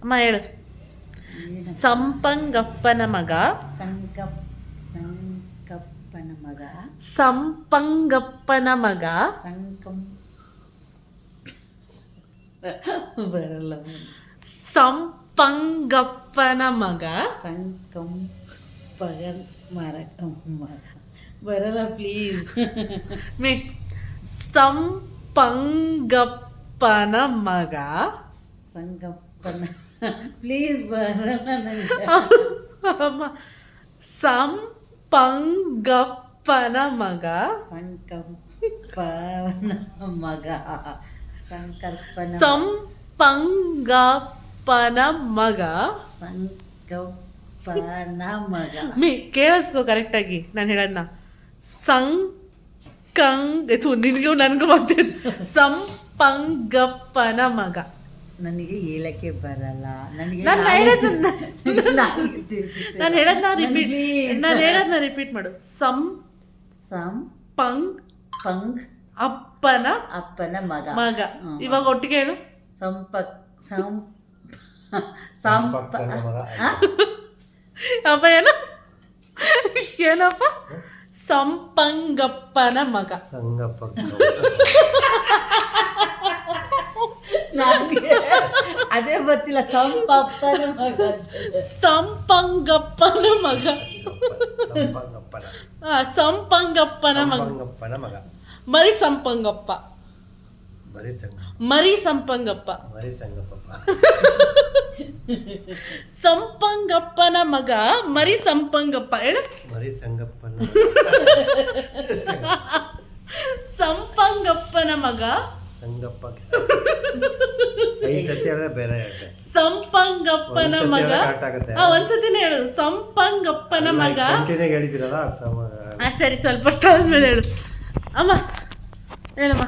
ಅಮ್ಮ ಹೇಳು. ಸಂಪಂಗಪ್ಪನ ಮಗ. ಸಂಕಪ್ಪನ ಮಗ. ಸಂಪಂಗಪ್ಪನ ಮಗ. ಬರಲ್ಲ. ಸಂಪಂಗಪ್ಪನ ಮಗ. ಬರಲ್ಲ ಪ್ಲೀಸ್. ಸಂಪಂಗಪ್ಪನ ಮಗ. ಸಂಗಪ್ಪನ ಪ್ಲೀಸ್ ಬರಲ್ಲ ನನಗೆ. ಸಂಪಂಗಪ್ಪನ ಮಗ. ಸಂಕಪ್ಪನ ಮಗ. ಸಂಕಲ್ಪನ ಸಂಪಂಗಪ್ಪನ ಮಗ. ಸಂಕಪ್ಪನ ಮಗ. ಕೇಳಿಸ್ಕೋ ಕರೆಕ್ಟಾಗಿ ನಾನು ಹೇಳೋದನ್ನ. ನಿನಗೂ ನನಗೂ ಮಾಡ್ತೀನಿ. ಸಂಪಂಗಪ್ಪನ ಮಗ. ನನಗೆ ಹೇಳಕ್ಕೆ ಬರಲ್ಲ. ನನಗೆ ನಾನು ಹೇಳೋದನ್ನ ರಿಪೀಟ್ ಮಾಡು. ಪಂಗ್ ಅಪ್ಪನ ಮಗ. ಇವಾಗ ಒಟ್ಟಿಗೆ ಹೇಳು. ಅಪ್ಪ ಏನಪ್ಪ? ಸಂಪಂಗಪ್ಪನ ಮಗ. ಅದೇ ಗೊತ್ತಿಲ್ಲ. ಸಂಪಂಗಪ್ಪನ ಮಗ. ಸಂಪಂಗಪ್ಪನ ಮಗ. ಮರಿ ಸಂಪಂಗಪ್ಪ. ಸಂಪಂಗಪ್ಪನ ಮಗ ಮರಿ ಸಂಪಂಗಪ್ಪ. ಹೇಳು. ಸಂಪಂಗಪ್ಪನ ಮಗ. ಸಂಪಂಗಪ್ಪನ ಮಗ. ಒಂದ್ಸತಿನ ಹೇಳು. ಸಂಪಂಗಪ್ಪನ ಮಗ. ಸರಿ, ಸ್ವಲ್ಪ ಆದ್ಮೇಲೆ ಹೇಳು. ಅಮ್ಮ ಹೇಳಮ್ಮ.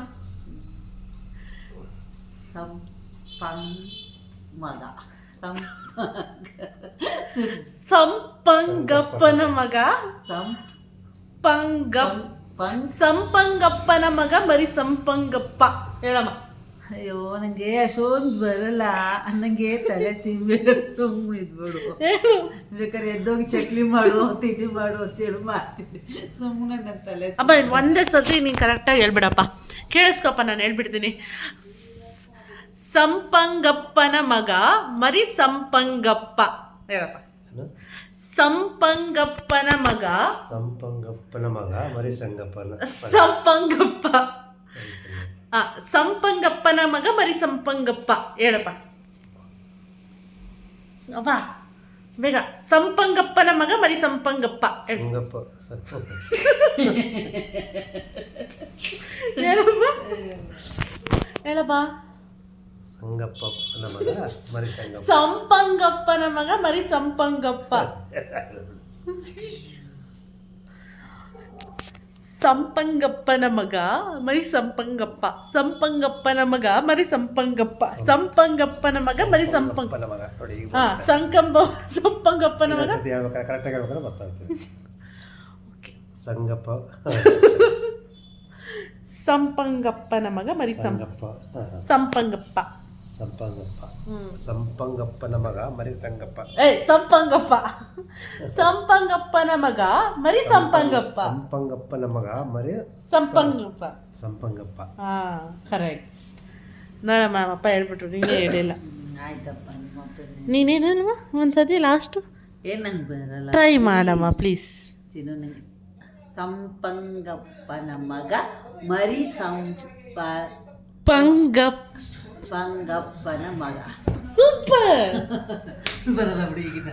ಸಂಪಂಗಪ್ಪನ ಮಗ. ಸಂಪಂಗಪ್ಪನ ಮಗ ಮರಿ ಸಂಪಂಗಪ್ಪ. ಹೇಳಮ್ಮ. ಅಯ್ಯೋ ನನಗೆ ಅಷ್ಟೊಂದು ಬರಲ್ಲ. ನನಗೆ ತಲೆ ತಿನ್ಬೇಡ, ಸುಮ್ಮನೆ ಇದ್ಬಿಡು. ಬೇಕಾದ್ರೆ ಎದ್ದೋಗಿ ಚಕ್ಲಿ ಮಾಡು, ತಿಂಡಿ ಮಾಡು ಅಂತೇಳಿ ಮಾಡ್ತೀನಿ. ಸುಮ್ಮನೆ ನನ್ನ ತಲೆ. ಅಪ್ಪ ಒಂದೇ ಸತಿ ನೀನು ಕರೆಕ್ಟಾಗಿ ಹೇಳ್ಬಿಡಪ್ಪ. ಕೇಳಿಸ್ಕೊಪ್ಪ, ನಾನು ಹೇಳ್ಬಿಡ್ತೀನಿ. ಸಂಪಂಗಪ್ಪನ ಮಗ ಮರಿ ಸಂಪಂಗಪ್ಪ. ಹೇಳಪ್ಪ. ಸಂಪಂಗಪ್ಪನ ಮಗ ಮರಿ ಸಂಪಂಗಪ್ಪ. ಸಂಪಂಗಪ್ಪನ ಮಗ ಮರಿ ಸಂಪಂಗಪ್ಪ. ಹೇಳಪ್ಪ ಅಪ್ಪ ಬೇಗ. ಸಂಪಂಗಪ್ಪನ ಮಗ ಮರಿ ಸಂಪಂಗಪ್ಪ. ಹೇಳಪ್ಪ. ಹೇಳಪ್ಪ. ಸಂಪಂಗಪ್ಪನ ಮಗ ಮರಿ ಸಂಪಂಗಪ್ಪ. ಸಂಪಂಗಪ್ಪನ ಮಗ ಮರಿ ಸಂಪಂಗಪ್ಪ. ಸಂಪಂಗಪ್ಪನ ಮಗ ಮರಿ ಸಂಪಂಗಪ್ಪ. ಸಂಪಂಗಪ್ಪನ ಮಗ ಮರಿ ಸಂಪಂಗಪ್ಪನ ಮಗ. ಸಂಪಂಗಪ್ಪನ ಮಗ. ಸಂಪಂಗಪ್ಪನ ಮಗ ಮರಿ ಸಂಪಂಗಪ್ಪ. ಸಂಪಂಗಪ್ಪನ ಮಗ ಮರಿ ಸಂಗಪ್ಪ. ಸಂಪಂಗಪ್ಪ. ಸಂಪಂಗಪ್ಪನ ಮಗ ಮರಿ ಸಂಪಂಗಪ್ಪ. ಸಂಪಂಗಪ್ಪನ ಮಗ ಮರಿ ಸಂಪಂಗಪ್ಪ. ಕರೆಕ್ಟ್. ನೋಡಮ್ಮ, ಅಪ್ಪ ಹೇಳ್ಬಿಟ್ರು, ನೀನೇ ಹೇಳಿಲ್ಲ. ಆಯ್ತಪ್ಪ. ನೀನೇನಲ್ವ ಒಂದ್ಸತಿ ಲಾಸ್ಟು ಏನಂತ ಬರಲ್ಲ. ಟ್ರೈ ಮಾಡಮ್ಮ ಪ್ಲೀಸ್. ಸಂಪಂಗಪ್ಪನ ಮಗ ಮರಿ ಸಂಪಂಗಪ್ಪನ ಮಗ. ಸೂಪರ್. ಬರಲ್ಲ ಬಿಡಿ ಈಗ.